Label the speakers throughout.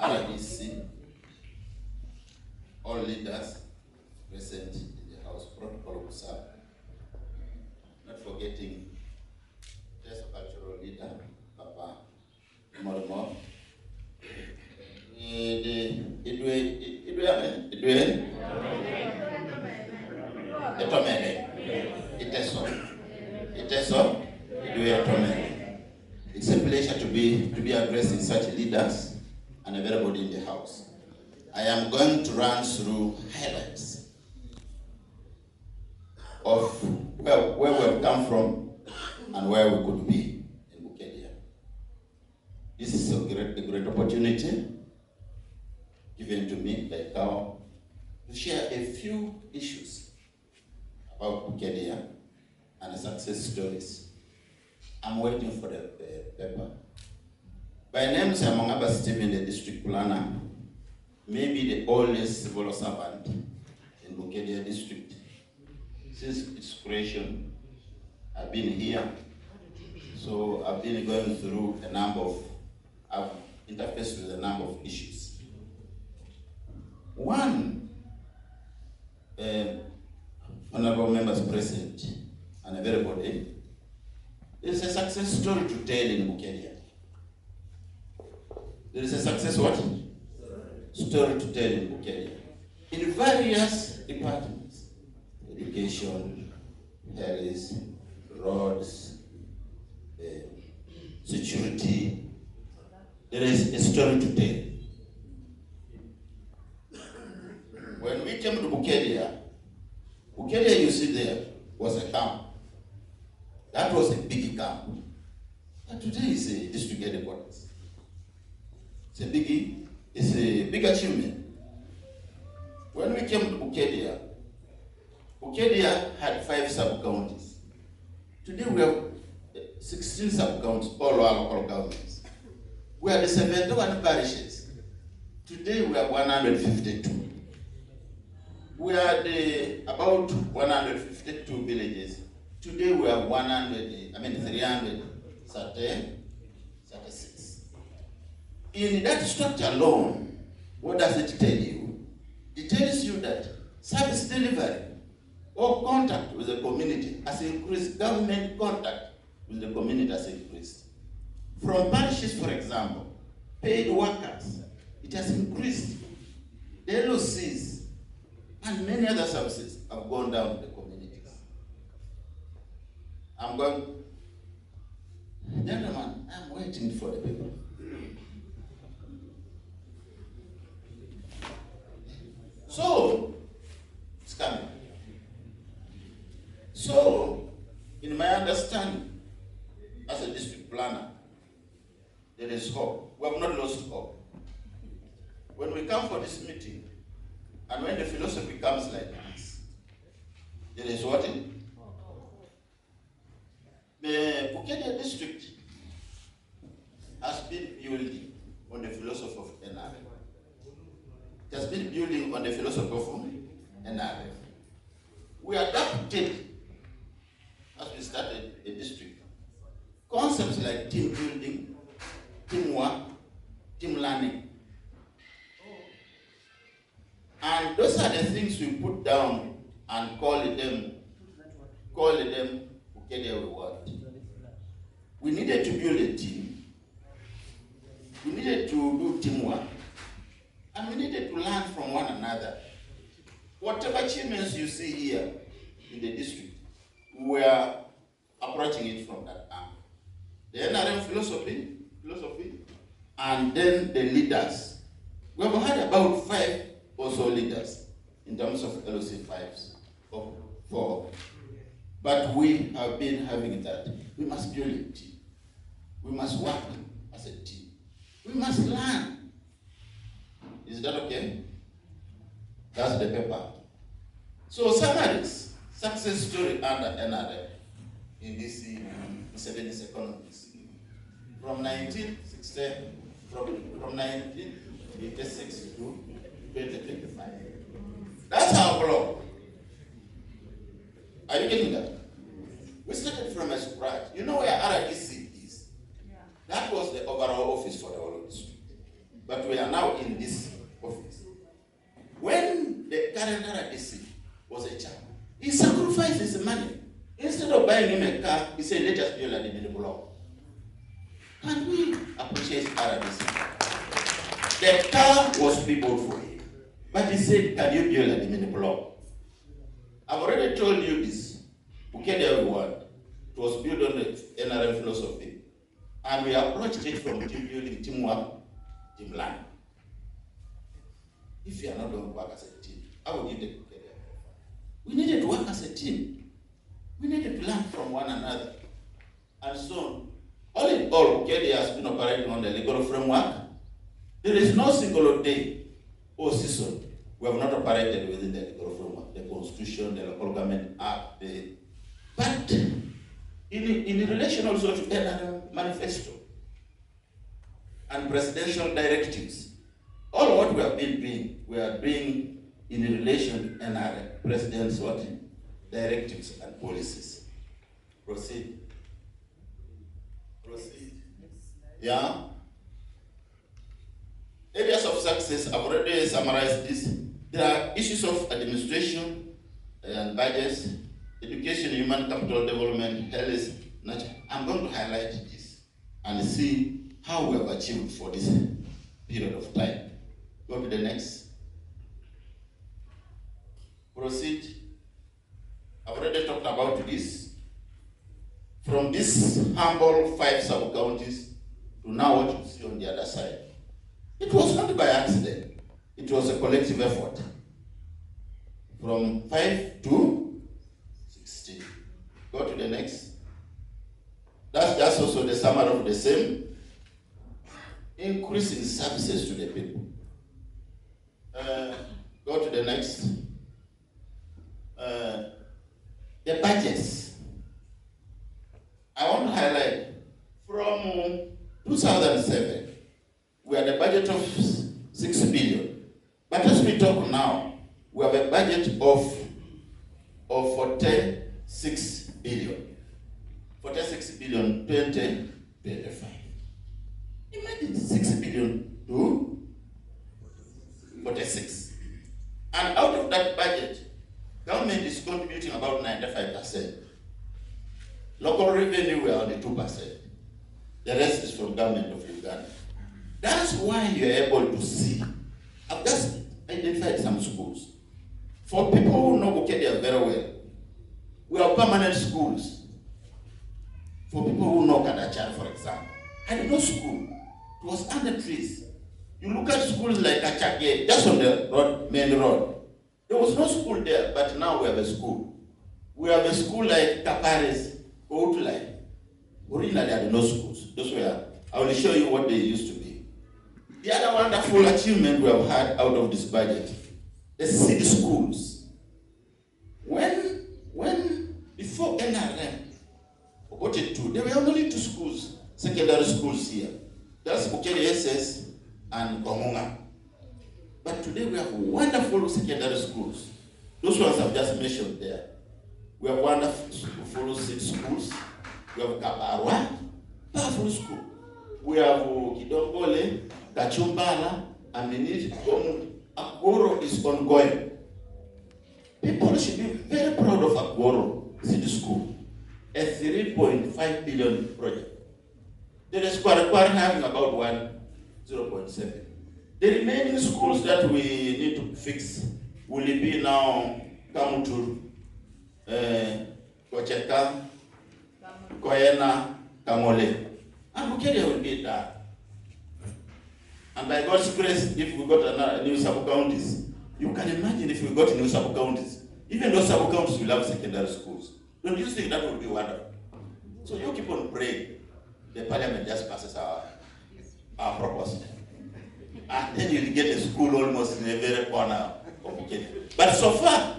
Speaker 1: RDC, all leaders present in the House, protocol officer, not forgetting just cultural leader, Papa Morimo. It's a pleasure to be addressing such leaders and everybody in the House. I am going to run through highlights of where we have come from and where we could be in Bukediya. This is a great opportunity given to me by Kao to share a few issues about Bukediya and the success stories. I'm waiting for the paper. By name, I'm Mongaba Stephen, the district planner, maybe the oldest civil servant in Bukediya district. Since its creation, I've been here. So I've been going through I've interfaced with a number of issues. One, honorable members present and everybody, there's a success story to tell in Bukediya. There is a success what? Story to tell in Bukediya. In various departments, education, health, roads, security, there is a story to tell. When we came to Bukediya you see there was a camp. That was a big camp. And today is a district headquarters. It's a big achievement. When we came to Bukediya had 5 sub-counties. Today we have 16 sub-counties, all our local governments. We are the 71 parishes. Today we have 152. We are about 152 villages. Today we have 336. In that structure alone, what does it tell you? It tells you that service delivery or contact with the community has increased. Government contact with the community has increased. From parishes, for example, paid workers, it has increased. The LOCs and many other services have gone down to the communities. Gentlemen, I'm waiting for the people. So, it's coming. So, in my understanding, as a district planner, there is hope. We have not lost hope. When we come for this meeting, and when the philosophy comes like this, there is what? The Bukediya district has been building on the philosophy of NRF. It has been building on the philosophy of NRF. We adapted, as we started a district, concepts like team building, teamwork, team learning. And those are the things we put down and call them Bukediya we want. We needed to build a team. We needed to do teamwork. And we needed to learn from one another. Whatever achievements you see here in the district, we are approaching it from that angle. The NRM philosophy, and then the leaders. We have had about 5 or so leaders in terms of LOC 5s or 4. But we have been having that. We must build a team. We must work as a team. We must learn. Is that okay? That's the paper. So summaries, success story under NRF in this 70s economies. From 1986 to 2025. That's our block. Are you getting that? We started from a scratch. You know where RDC is? Yeah. That was the overall office for the whole district. but we are now in this office. When the current RDC was a child, he sacrificed his money. Instead of buying him a car, he said, let us build a living block. And we appreciate RDC. The car was pre-bought for him. But he said, can you build a living block? I've already told you this. Bukediya we want. It was built on the NRM philosophy. And we approached it from team building, teamwork, team learning. If you are not going to work as a team, how would you take Bukediya? We needed to work as a team. We needed to learn from one another. And so, all in all, Bukediya has been operating on the legal framework. There is no single day or season we have not operated within the legal framework, the Constitution, the Local Government Act, but in relation also to NRM manifesto and presidential directives, all what we have been doing, we are doing in relation to NRM, president's what? Directives and policies. Proceed. Proceed. Yeah. Areas of success, I've already summarized this. There are issues of administration and budgets, education, human capital development, health, nature. I'm going to highlight this and see how we have achieved for this period of time. Go to the next. Proceed. I've already talked about this. From this humble 5 sub-counties to now what you see on the other side. It was not by accident. It was a collective effort. From 5 to 16. Go to the next. That's just also the summary of the same. Increasing services to the people. Go to the next. The budgets. I want to highlight from 2007. We had a budget of 6 billion. But as we talk now, we have a budget of 46 billion. 46 billion, 2025. Imagine 6 billion to 46. And out of that budget, government is contributing about 95%. Local revenue, we are only 2%. The rest is from government of Uganda. That's why you're able to see. I've just identified some schools. For people who know Bukediya very well, we have permanent schools. For people who know Kadachan, for example, I had no school. It was under trees. You look at schools like Kachage, just on the road, main road. There was no school there, but now we have a school. We have a school like Kapares, Outline. Originally, I had no schools. Those were, I will show you what they used to be. The other wonderful achievement we have had out of this budget, the city schools. When before NRM got it to, there were only 2 schools, secondary schools here. That's Bukediya SS and Komunga. But today we have wonderful secondary schools. Those ones I've just mentioned there. We have wonderful city schools. We have Kabarwa, powerful school. We have Kidongole, Kachumbala, Aminit, Agoro is ongoing. People should be very proud of Agoro City School, a 3.5 billion project. There is Kwara having about 0.7. The remaining schools that we need to fix will be now Kamutu, Kocheka, Koyena, Kamole. And Bukediya will be there. And by God's grace, if we got another new sub-counties, you can imagine if we got new sub-counties, even those sub-counties will have secondary schools. Don't you think that would be wonderful? So you keep on praying. The parliament just passes our proposal. And then you'll get a school almost in a very corner of Bukediya. But so far,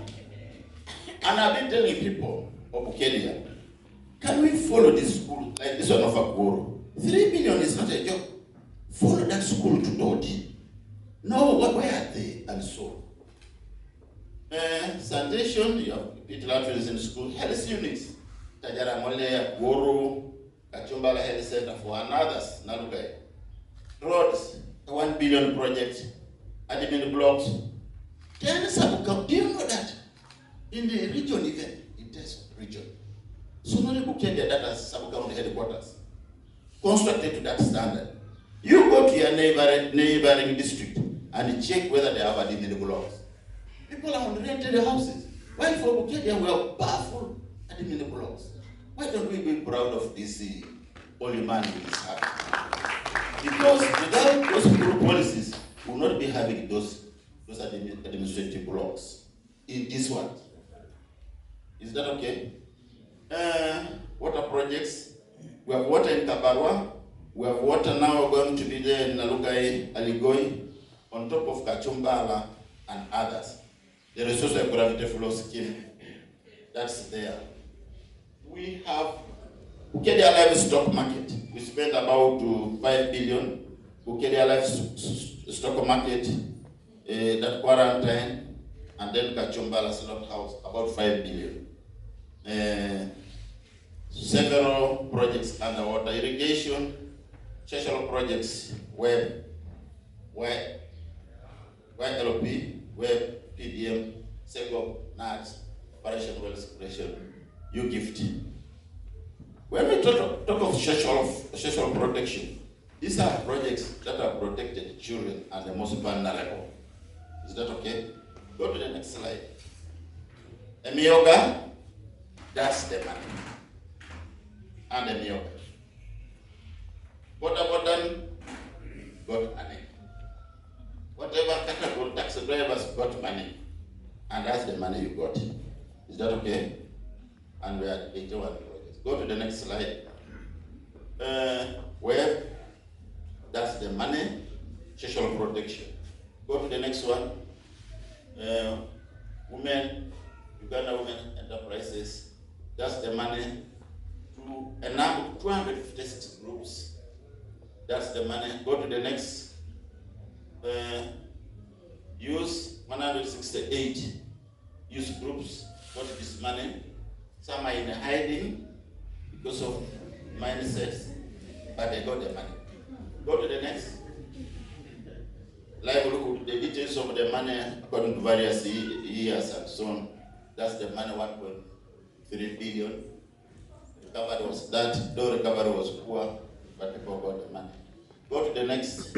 Speaker 1: and I've been telling people of Bukediya, can we follow this school like this one of Agoro? 3 billion is not a joke. Follow that school to Dodi. No, where are they? And so. Sanitation, you have people in school. Health units. Tajara Mole, Agoro, Kachumbala Health Center for another Nalugai. Roads, a 1 billion project, admin blocks, 10 sub-counties. Do you know that? In the region even, in this region. So not Bukediya that has sub-county headquarters, constructed to that standard. You go to your neighboring district and check whether they have admin blocks. People are on rented houses. While for Bukediya, we are powerful admin blocks. Why don't we be proud of this holy man in his heart? Because without those good policies, we will not be having those administrative blocks in this one. Is that okay? Water projects. We have water in Kabarwa. We have water now going to be there in Nalugai, Aligoi, on top of Kachumbala and others. The resource of gravity flow scheme, that's there. We have Bukediya livestock market. We spent about 5 billion. Bukediya livestock market, that quarantine, and then Kachumbala slaughterhouse, about 5 billion. Several projects underwater irrigation, social projects, web, YLP, web, PDM, SEGOP, NATS, operation well separation, you gift. When we talk of social protection, these are projects that are protected children and the most vulnerable. Is that okay? Go to the next slide. Emioga, that's the money. And Emioga. Bodan got money. Whatever category taxi drivers got money. And that's the money you got. Is that okay? And we are 81 projects. Go to the next slide. Where? That's the money, social protection. Go to the next one. Uganda Women Enterprises. That's the money to a number of 256 groups. That's the money. Go to the next. Use 168 youth groups got this money. Some are in hiding because of mindsets, but they got the money. Go to the next. Livelihood, the details of the money according to various years and so on. That's the money, 1.3 billion. Recovery was that, though recovery was poor, but people got the money. Go to the next.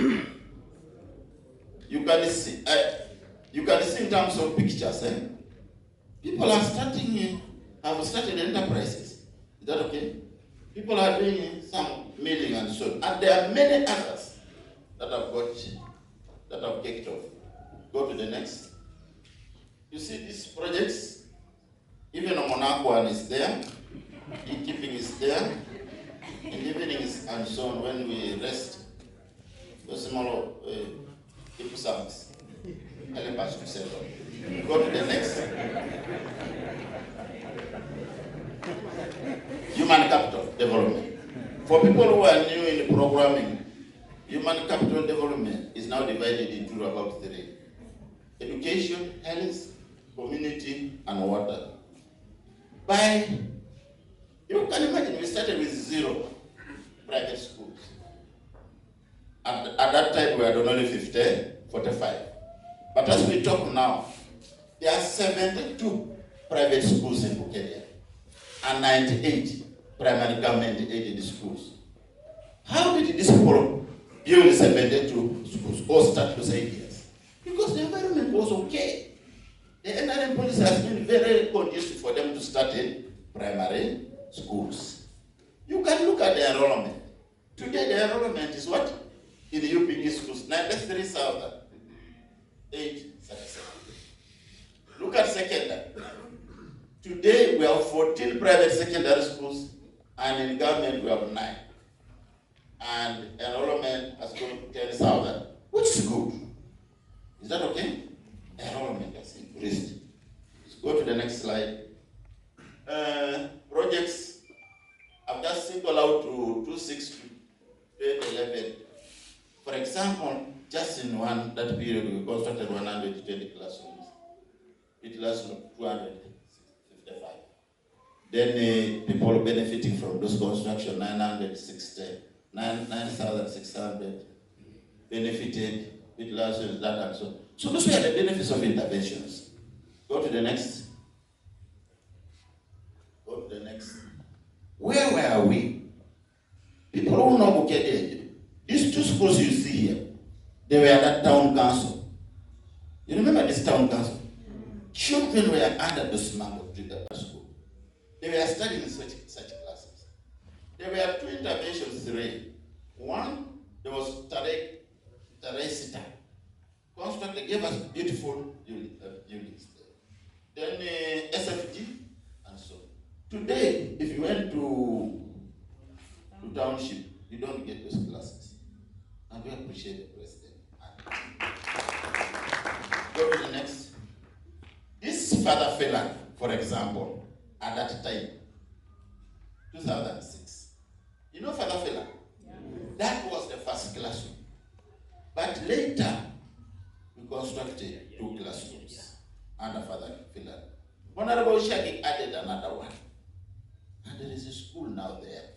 Speaker 1: You can see in terms of pictures, people are have started enterprises. Is that okay? People are doing some milling and so on. And there are many others that have kicked off. Go to the next. You see these projects, even a Monaco one is there, beekeeping is there, and evenings and so on when we rest. The small people service. Help us to settle. Go to the next. Human capital development. For people who are new in programming, human capital development is now divided into about 3. Education, health, community, and water. You can imagine we started with 0 private schools. At that time we had only 45. But as we talk now, there are 72 private schools in Bukediya and 98 primary government-aided schools. How did this people build 72 schools or start those ideas? Because the environment was okay. The NRM policy has been very conducive for them to start in primary schools. You can look at the enrollment. Today the enrollment is what? In the UPE schools, 93,837. Look at secondary. Today we have 14 private secondary schools, and in government we have 9. And enrollment has gone to 10,000, which is good. Is that okay? Enrollment has increased. Let's go to the next slide. Projects, I've just singled out to 2006 to 2011. For example, just in that period, we constructed 120 classrooms. It lasted 255. Then people benefiting from those construction, 9,600. benefited, with lessons, that and so on. So those were the benefits of interventions. Go to the next. Go to the next. Where were we? People who know Bukediya, these two schools you see here, they were at town council. You remember this town council? Children were under the smart of the school. They were studying such classes. There were two interventions, three. One, there was Teresita. Constructed, gave us beautiful buildings there. Then SFG and so on. Today, if you went to township, you don't get those classes. And we appreciate the president. Go to the next. This Father Fela, for example, at that time, 2006. You know Father Fela? Yeah. That was the first classroom. But later, we constructed two classrooms under Father Fela. Honorable Shaggy added another one. And there is a school now there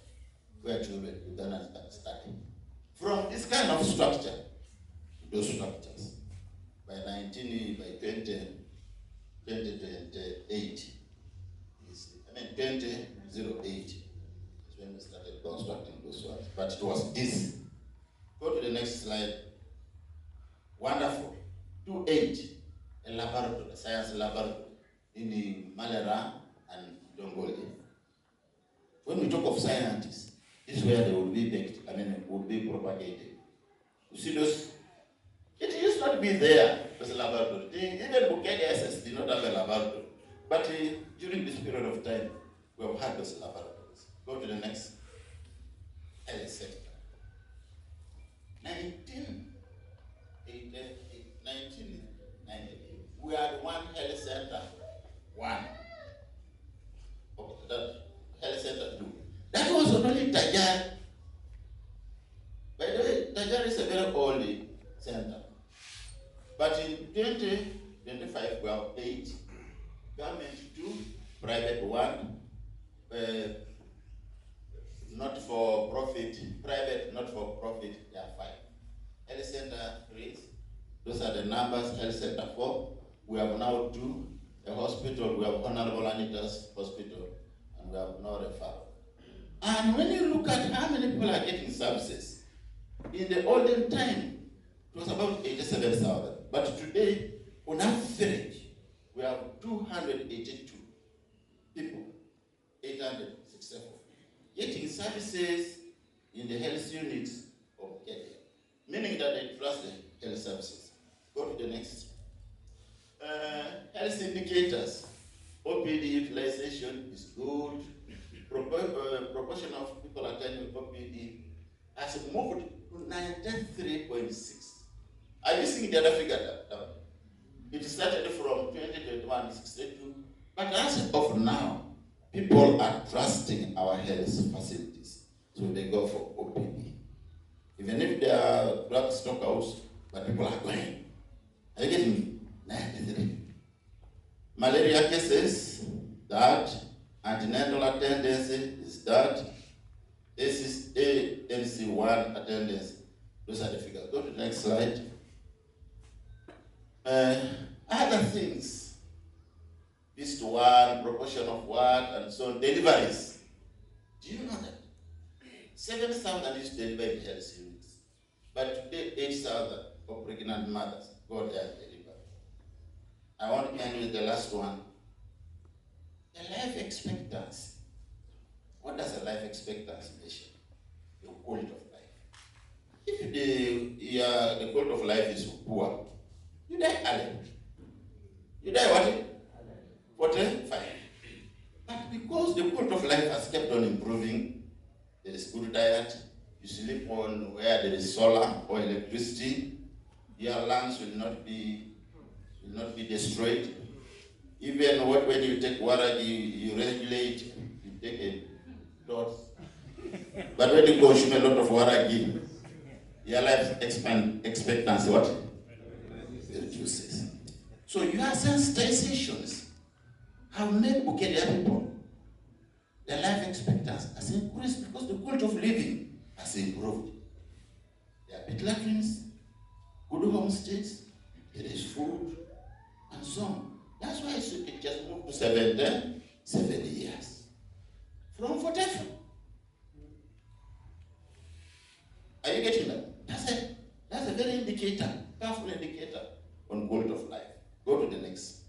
Speaker 1: where children will then study. From this kind of structure to those structures, by 2028, 2008 is when we started constructing those ones. But it was this. Go to the next slide. Wonderful. 28, a laboratory, a science laboratory in the Malera and Dongole. When we talk of scientists, this is where they would be would be propagated. You see those? It used not to be there as a laboratory. Even Bukediya SS did not have a laboratory. But during this period of time, we have had those laboratories. Go to the next. Health sector. 1990, we had one health center. One. That health center two. That was only Tajar. By the way, Tajar is a very old center. But in 2025, we have 8. Government 2, private 1, not for profit, private, not for profit, there are 5. Health center 3, those are the numbers. Health center 4, we have now 2. A hospital, we have Honorable Anita's hospital, and we have no referral. And when you look at how many people are getting services, in the olden time, it was about 87,000. But today, on average, we have 282 people, 864, getting services in the health units of Kenya, meaning that they trust the health services. Go to the next. Health indicators. OPD utilization is good. Proportion of people attending OPD has moved to 93.6. Are you seeing the other figure down? It started from 2021, 62. But as of now, people are trusting our health facilities. So they go for OPD. Even if they are drug stockouts, but people are going. Are you getting me? 93. Malaria cases, that. Antenatal attendance is that. ANC1 attendance. Those are the figures. Go to the next slide. Other things. This to one, proportion of what, and so on. Deliveries. Do you know that? 7,000 is delivered in health units. But today, 8,000 for pregnant mothers go there and deliver. I want to end with the last one. The life expectancy. What does a life expectancy measure? The quality of life. If the quality of life is poor, you die early. You die what? 45. But because the quality of life has kept on improving, there is good diet, you sleep on where there is solar or electricity, your lungs will not be destroyed. Even when you take waragi, you regulate, you take a dose. But when you consume a lot of waragi, your life expectancy what? Reduces. So your sensitizations have made Bukediya people, their life expectancy has increased because the quality of living has improved. There are pit latrines, good homestays, there is food, and so on. That's why it just moved to 7 years from 44. Are you getting that? That's a very indicator, powerful indicator on quality of life. Go to the next.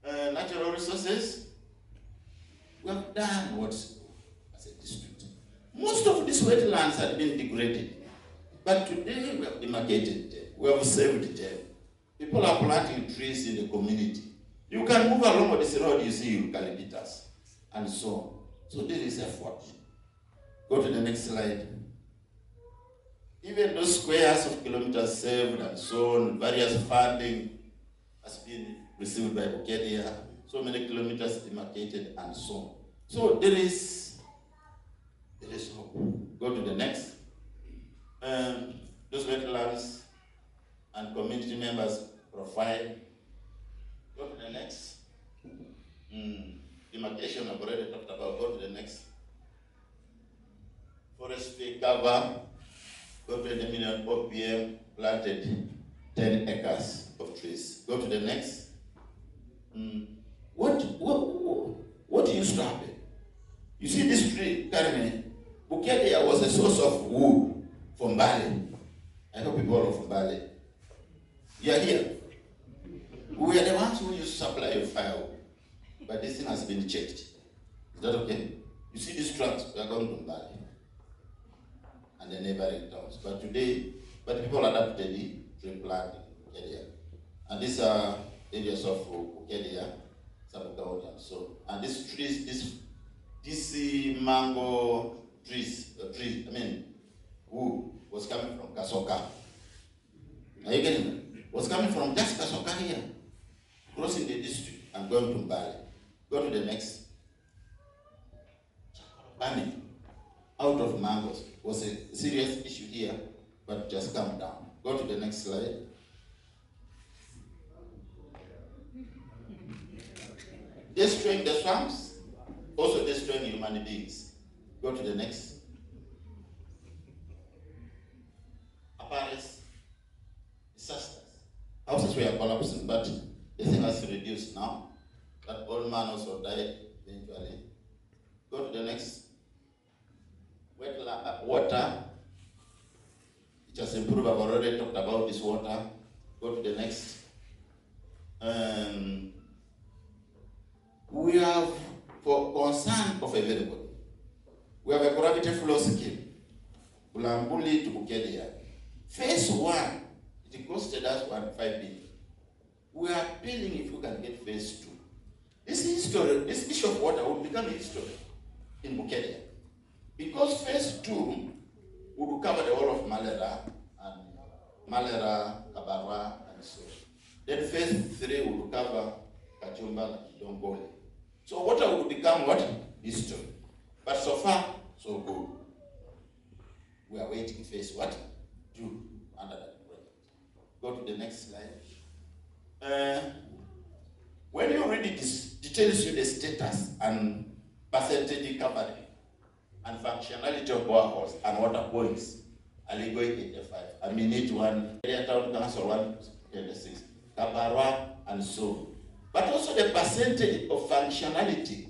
Speaker 1: Natural resources. We have done what as a district. Most of these wetlands had been degraded, but today we have demarcated them. We have saved them. People are planting trees in the community. You can move along this road, you see eucalyptus, and so on. So there is effort. Go to the next slide. Even those squares of kilometers saved and so on, various funding has been received by Bukediya, so many kilometers demarcated and so on. So there is hope. Go to the next. Those wetlands and community members profile. Go to the next. Demarcation I've already talked about. Go to the next. Forestry cover. Go to the million OPM planted 10 acres of trees. Go to the next. What used to happen? You see this tree, Carmen, Bukediya was a source of wood from Bali. I hope people are from Bali. You are here. We are the ones who used to supply firewood. But this thing has been checked. Is that okay? You see these trucks, they are going from Bali and the neighboring towns. But today, people adapted the tree planting in Bukediya. And these are areas of Bukediya, Sabukaoni and so. And these trees, this mango trees, wood was coming from Kasoka. Are you getting it? Was coming from just Kasoka here, crossing the district and going to Bali. Go to the next. Burning out of mangoes was a serious issue here, but just calm down. Go to the next slide. Destroying the swamps, also destroying human beings. Go to the next. Apparatus, disasters. Houses were collapsing, but the thing has reduced now. That old man also died eventually. Go to the next. Water, it has improved. I've already talked about this water. Go to the next. We have, for concern of everybody, we have a gravity flow scheme, Bulambuli to Bukediya. Phase 1, it costed us 1.5 billion. We are appealing if we can get phase 2. This issue of water will become history in Bukediya. Because phase 2 would cover the whole of Malera, Kabarwa, and so. Then phase 3 would cover Kachumba, Dongole. So water would become what? History. But so far, so good. We are waiting phase what? 2 under that project. Go to the next slide. When you read it, it tells you the status and percentage coverage and functionality of boreholes and water points. Aligo 85. I mean it one area town council 126. Kabarwa and so. But also the percentage of functionality.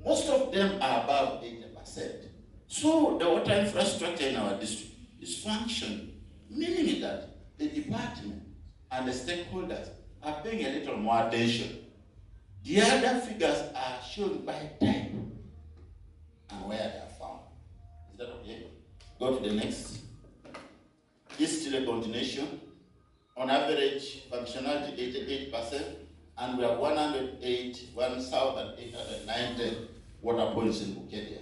Speaker 1: Most of them are above 80%. So the water infrastructure in our district is functioning, meaning that the department and the stakeholders are paying a little more attention. The other figures are shown by type and where they are found. Is that okay? Go to the next. This is still a continuation. On average, functionality 88%, and we have 1,890 water points in Bukediya,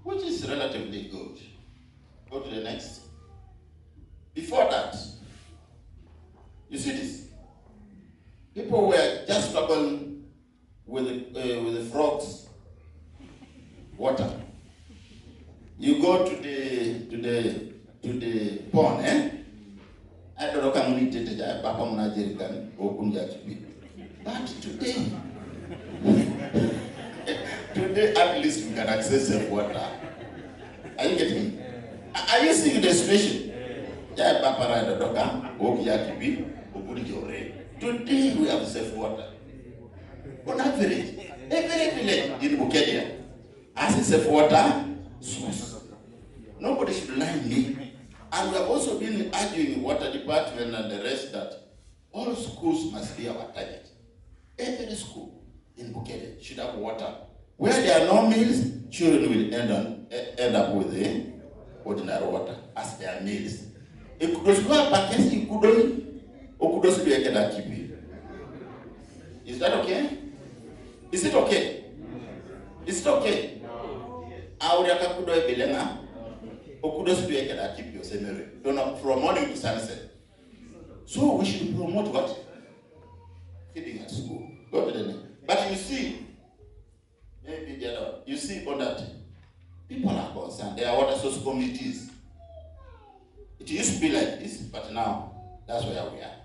Speaker 1: which is relatively good. Go to the next. Before that, you see this? People were just struggling with the frogs, water. You go to the pond, I don't know how many days Papa Munajerikan or Kunjachi. But today at least we can access the water. Are you getting me? Are you seeing the situation? Today we have safe water. On average, every village in Bukediya has a safe water source. Nobody should lie me. And we have also been arguing water department and the rest that all schools must be our target. Every school in Bukediya should have water. Where there are no meals, children will end up with the ordinary water as their meals. Is that okay? Is it okay? Is it okay? From morning to sunset. So we should promote what? Feeding at school. Go to the next. But you see, maybe the other one, you see on that, people are concerned. There are water source committees. It used to be like this, but now that's where we are.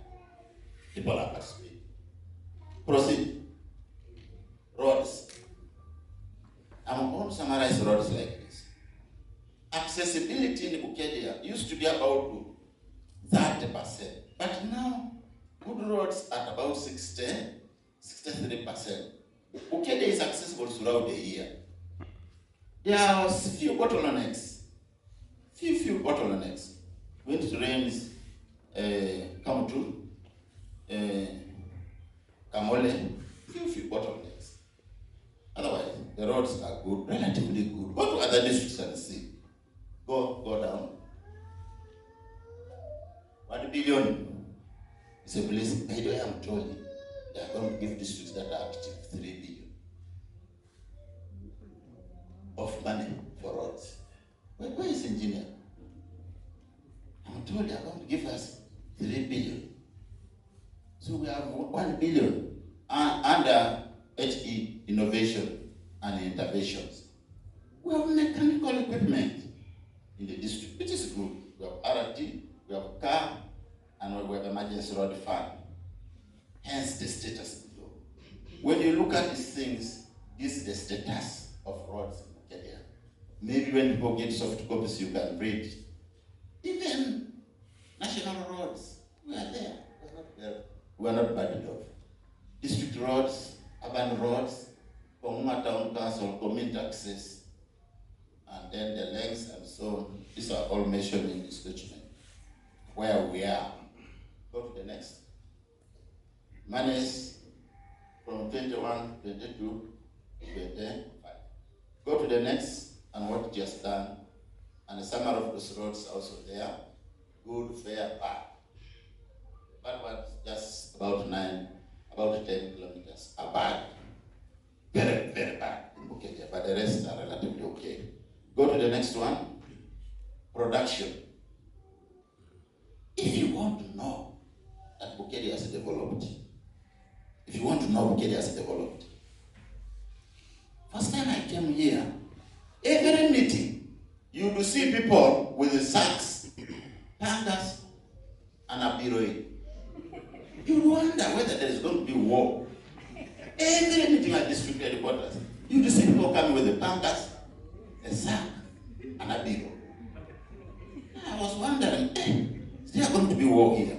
Speaker 1: People are participating. Proceed. Roads. I'm going to summarize roads like this. Accessibility in Bukediya used to be about 30%, but now good roads at about 63%. Bukediya is accessible throughout the year. There are few bottlenecks. Few bottlenecks. When it rains, come to Kamole, few bottlenecks. Otherwise, the roads are good, relatively good. Go to other districts and see. Go down. 1 billion is a blessing. By the way, I'm told you, they are going to give districts that are active 3 billion of money for roads. Where is engineer? I'm told they are going to give us 3 billion. So we have 1 billion under HE innovation and interventions. We have mechanical equipment in the district, which is good. We have RT, we have car, and we have emergency road fund. Hence the status below. When you look at these things, this is the status of roads in Kenya. Maybe when people get soft copies, you can read. Even national roads, we are there. We are not bad enough. District roads, urban roads, Komuma Town Council, community access, and then the lengths and so on. These are all mentioned in this document. Where we are. Go to the next. Monies from 21, 22, 25. Go to the next and what it has done. And a summary of those roads also there. Good, fair, bad. Bad was just about 10 kilometers. A bad. Very, very bad in Bukediya, but the rest are relatively okay. Go to the next one. Production. If you want to know that Bukediya has developed, first time I came here, every meeting, you will see people with the sacks, pangas, and a biroi. You wonder whether there is going to be war. Every meeting at district headquarters, you will see people coming with the pangas, a sack, and a biro. I was wondering, is there going to be war here?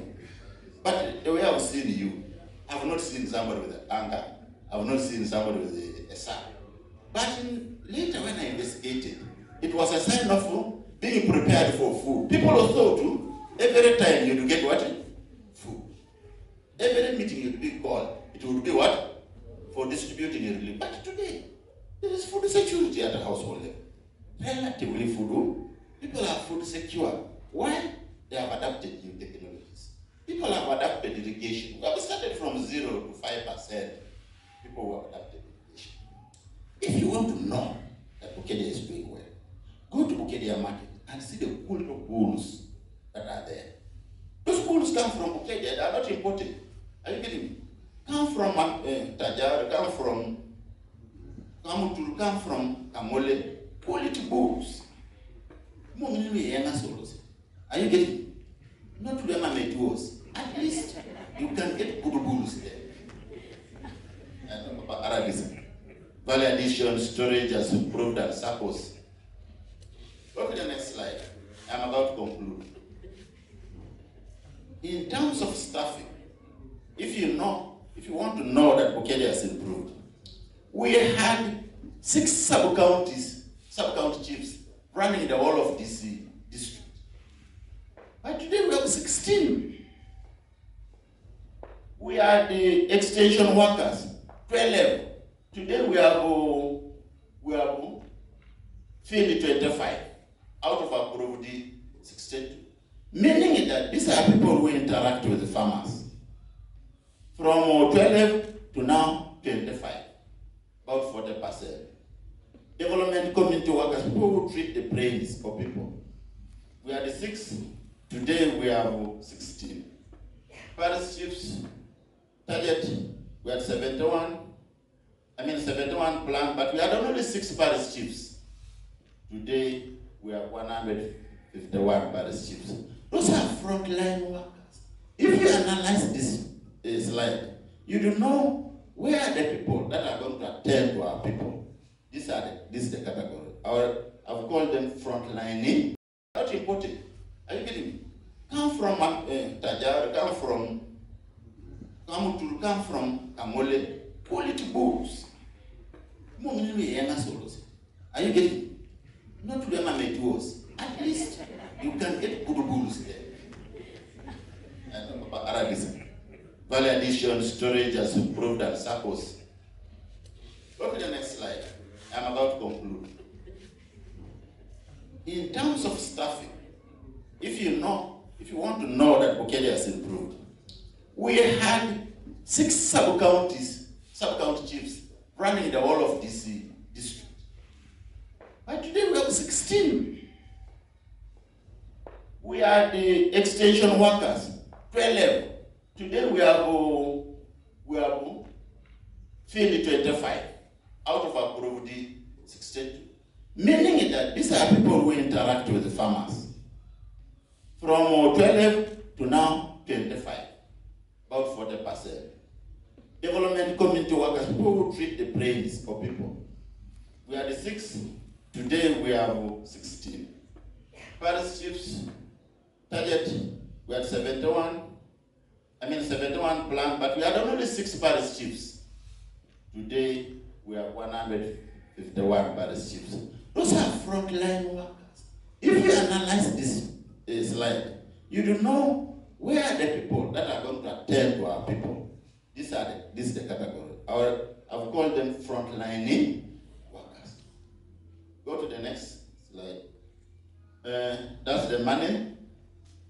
Speaker 1: But the way I've seen you, I've not seen somebody with a panga, I've not seen somebody with a sack. But later when I investigated, it was a sign of being prepared for food. People also too, every time you get what? Food. Every meeting you'd be called, it would be what? For distributing a relief. But today, there is food security at the household level. Relatively food. People are food secure. Why? They have adapted new technologies. People have adapted irrigation. We have started from 0 to 5%. People who have adapted irrigation. If you want to know that Bukediya is doing well, go to Bukediya market and see the cult of bulls that are there. Those bulls come from Bukediya, they are not imported. Are you getting me? Come from Tajar, come from Kamutul, come from Kamole. Quality bulls. Are you getting me? Not to them it was. At least you can get good bulls there. Value addition, storage has improved and suppose. Go to the next slide. I'm about to conclude. In terms of staffing, if you want to know that Bukediya has improved, we had 6 sub-county chiefs running the whole of this district. But today we have 16. We are the extension workers, 12. Today we have 25 out of approved 62. Meaning that these are people who interact with the farmers. From 12 to now 25, about 40%. Development community workers, people who treat the brains for people. We are the 6. Today we have 16. Parish chiefs, target, we had 71 planned, but we had only 6 parish chiefs. Today we have 151 parish chiefs. Those are frontline workers. If you analyze this slide, you do know where are the people that are going to attend to our people. This is the category. I've called them frontlining. Not important. Are you getting me? Come from Tajar, come from Kamutul, come from Kamole, quality bulls. Are you getting me? Not to them I was. At least you can get good bulls there. Value addition, storage has improved and suppose. Go to the next slide. I'm about to conclude. In terms of staffing, if you want to know that Bukediya has improved, we had 6 sub-county chiefs running the whole of this district. But today we have 16. We are the extension workers, 12. Today we have 25 out of approved 62. Meaning that these are people who interact with the farmers. From 12 to now 25, about 40%. Development community workers, people who treat the brains for people. We are the 6. Today we have 16. Parish chiefs, target, we had 71 planned, but we had only 6 parish chiefs. Today we have 151 parish chiefs. Those are frontline workers. If you analyze this slide, you do know where are the people that are going to attend to our people. This is the category. I've called them frontlining workers. Go to the next slide. That's the money.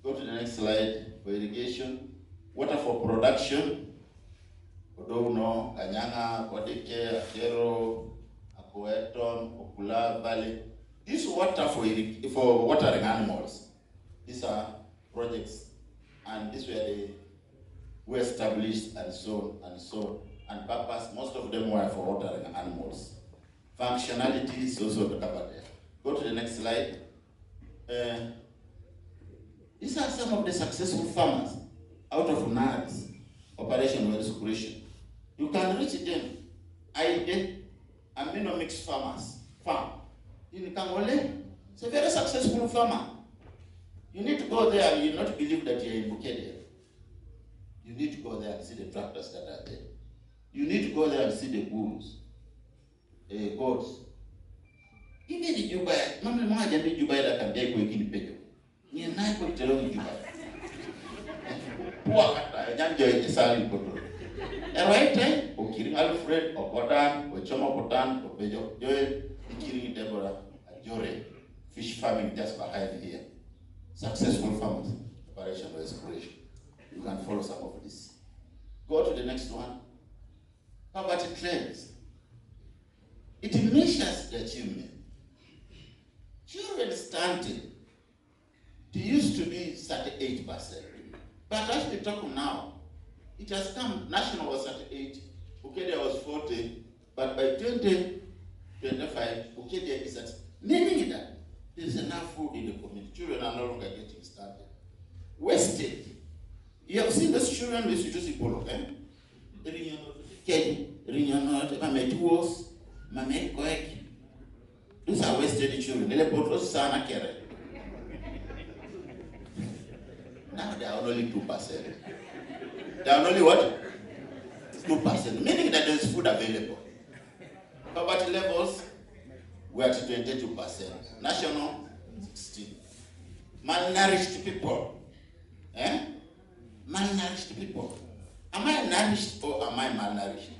Speaker 1: Go to the next slide for irrigation. Water for production. Odono, Kanyanga, Kodike, Akero, Akoeton, Okula Valley. This water for watering animals. These are projects, and this were were established and so on. And purpose, most of them were for watering animals. Functionality is also covered there. Go to the next slide. These are some of the successful farmers out of NARS, Operation Restoration. You can reach them. Amino mixed farmers farm in Kangole. It's a very successful farmer. You need to go there and you not believe that you're in Bukediya. You need to go there and see the tractors that are there. You need to go there and see the bulls, goats. Even in Dubai, Mama Maja in Dubai that can be going in the pejo. You're not going to in Dubai. Poor Kata, I enjoy the salary control. And right there, Okiri Alfred, Okotan, Ochoma Kotan, Opejo, Joy, Ikiri Deborah, Jore, fish farming just behind here. Successful farmers, Operation Restoration. You can follow some of this. Go to the next one. Poverty trends. It measures the achievement. Children stunted. It used to be 38%. But as we talk now, it has come, national was 38, Bukediya was 40, but by 2025, Bukediya is at, meaning that there is enough food in the community. Children are no longer getting started. Wasted. You have seen those children with Sutusi Polo, eh? These are wasted children. Now there are only 2%. There are only what? 2%, meaning that there is food available. Poverty levels, we are at 22%. National, 16%. Malnourished people. Malnourished people. Am I nourished or am I malnourished?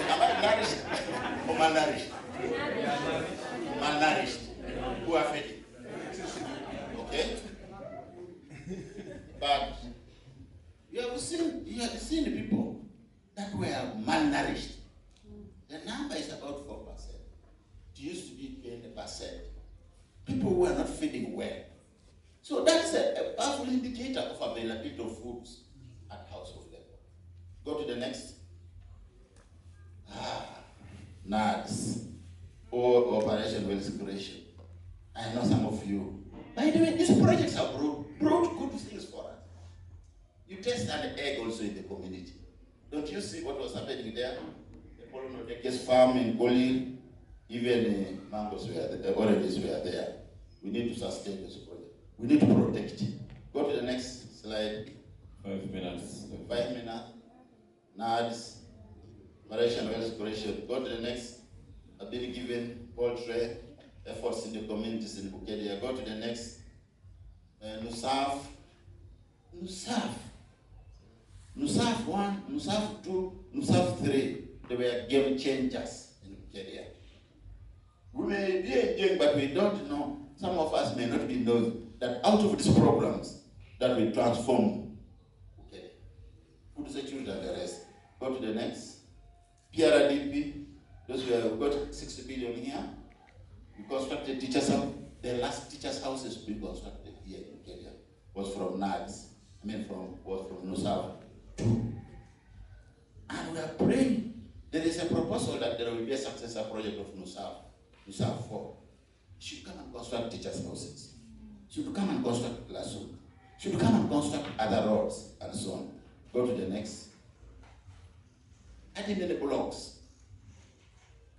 Speaker 1: Am I nourished or malnourished? Malnourished. Who are feeding? Okay? But you have seen the people that were malnourished. The number is about 4%. It used to be 20%. People who are not feeding well. So that's a powerful indicator of availability of foods at household level. Go to the next. NADS, or Operation Wealth Creation. I know some of you. By the way, these projects have brought good things for us. You test an egg also in the community. Don't you see what was happening there? The Polonodekes farm in Goli, even mangoes were there, oranges were there. We need to sustain this project. We need to protect it. Go to the next slide.
Speaker 2: 5 minutes.
Speaker 1: 5 minutes. NADS, Malaysian Wealth Creation. Go to the next. I've been given poultry efforts in the communities in Bukediya. Go to the next. NUSAF 1, NUSAF 2, NUSAF 3. They were game changers in Bukediya. We may be enjoying, but we don't know. Some of us may not be knowing that out of these programs that we transform food security and the rest. Go to the next. PRDP, those who have got 60 billion here. We constructed teachers' house. The last teachers' houses we constructed here in Kenya was from NADS. Was from NUSAF 2. And we are praying. There is a proposal that there will be a successor project of NUSAF 4. Should come and construct teachers' houses. Should come and construct classrooms. Should come and construct other roads and so on. Go to the next. Adding in the blocks.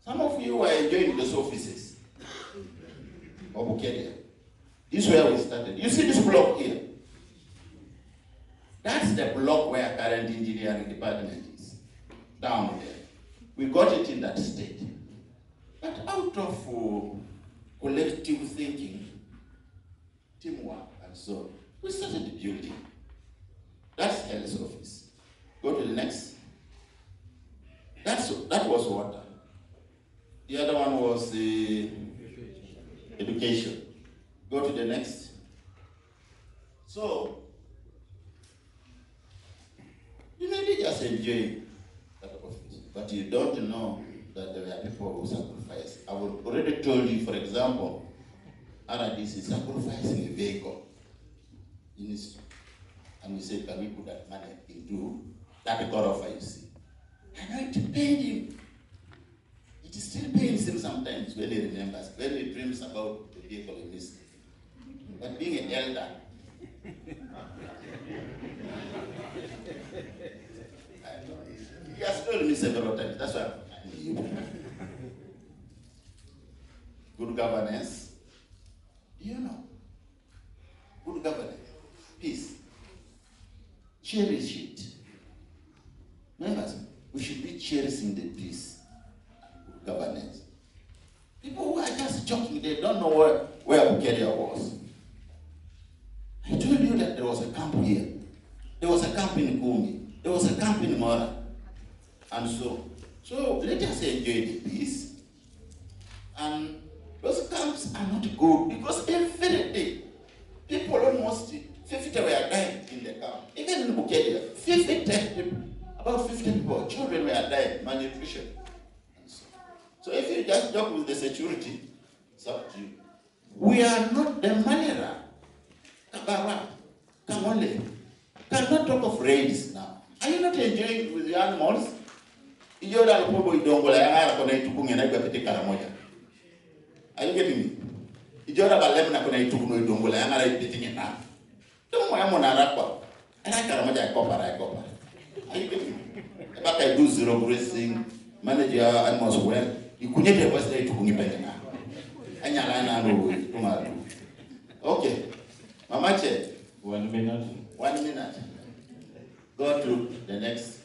Speaker 1: Some of you are enjoying those offices of Bukediya. This is where we started. You see this block here? That's the block where current engineering department is. Down there. We got it in that state. But out of collective thinking, teamwork, and so on, we started the building. That's health office. Go to the next. That was water. The other one was education. Go to the next. So, you may be just enjoying that office, but you don't know that there are people who sacrifice. I have already told you, for example, RDC is sacrificing a vehicle in his, and we say, can we put that money into that Gorofa you see? I know it paid him. It still pains him sometimes when he remembers, when he dreams about the vehicle he missed. But being an elder, he has told me several times, that's why I'm you. Good governance. Do you know? Good governance. Peace. Cherish it. Members, we should be cherishing the peace. Good governance. People who are just joking, they don't know where Bukediya was. I told you that there was a camp here. There was a camp in Kumi. There was a camp in Mora. And so let us enjoy the peace. And those camps are not good because every day, people almost 50 were dying in the camp. Even in Bukediya, 50 people, about 50 people, children were dying, malnutrition. So if you just joke with the security, it's up to you. We are not the malaria. Kabara, Kamole. Cannot talk of raids now. Are you not enjoying with the animals? Are you getting me? Ijora balemna kuna itukuno idongola yangara ipitingi na. Don't want to rapper. And I can't imagine copper. Are you getting me? Back I do zero grazing, manage your animals well. You couldn't have us there to Kunipena. Anyalana no tomorrow. Okay. Mama Chair.
Speaker 2: 1 minute.
Speaker 1: 1 minute. Go to the next.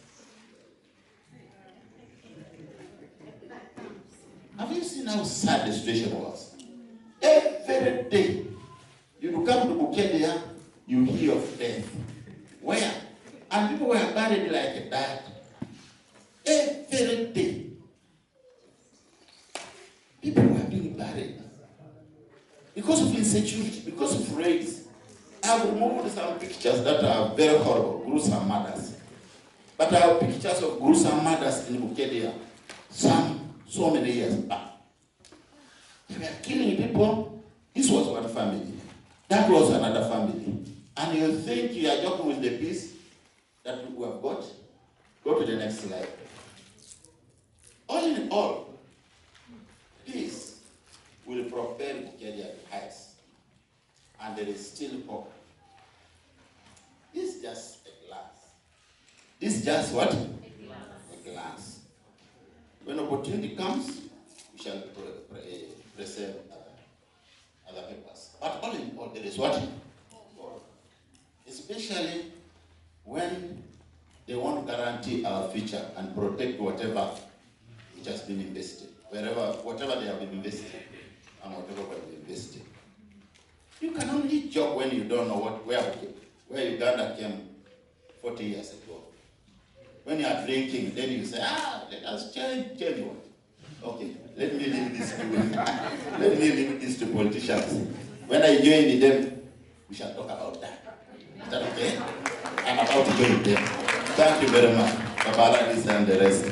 Speaker 1: Have you seen how sad the situation was? Every day, you come to Bukediya, you hear of death. Where? And people were buried like that. Every day. People were being buried. Because of insecurity, because of raids. I've removed some pictures that are very horrible, gruesome murders. But I have pictures of gruesome murders in Bukediya. So many years back. They were killing people. This was one family. That was another family. And you think you are joking with the peace that we have got? Go to the next slide. All in all, peace will propel Bukediya to heights. And there is still hope. This is just a glance. This is just what? A glance. When opportunity comes, we shall preserve other papers. But all in all, there is what? Especially when they want to guarantee our future and protect whatever which has been invested, whatever they have been invested and whatever we have invested. You can only joke when you don't know where Uganda came 40 years ago. When you are drinking, then you say, let us change what? Okay, let me leave this to politicians. When I join them, we shall talk about that. Is that okay? I'm about to join them. Thank you very much. Babala and the rest.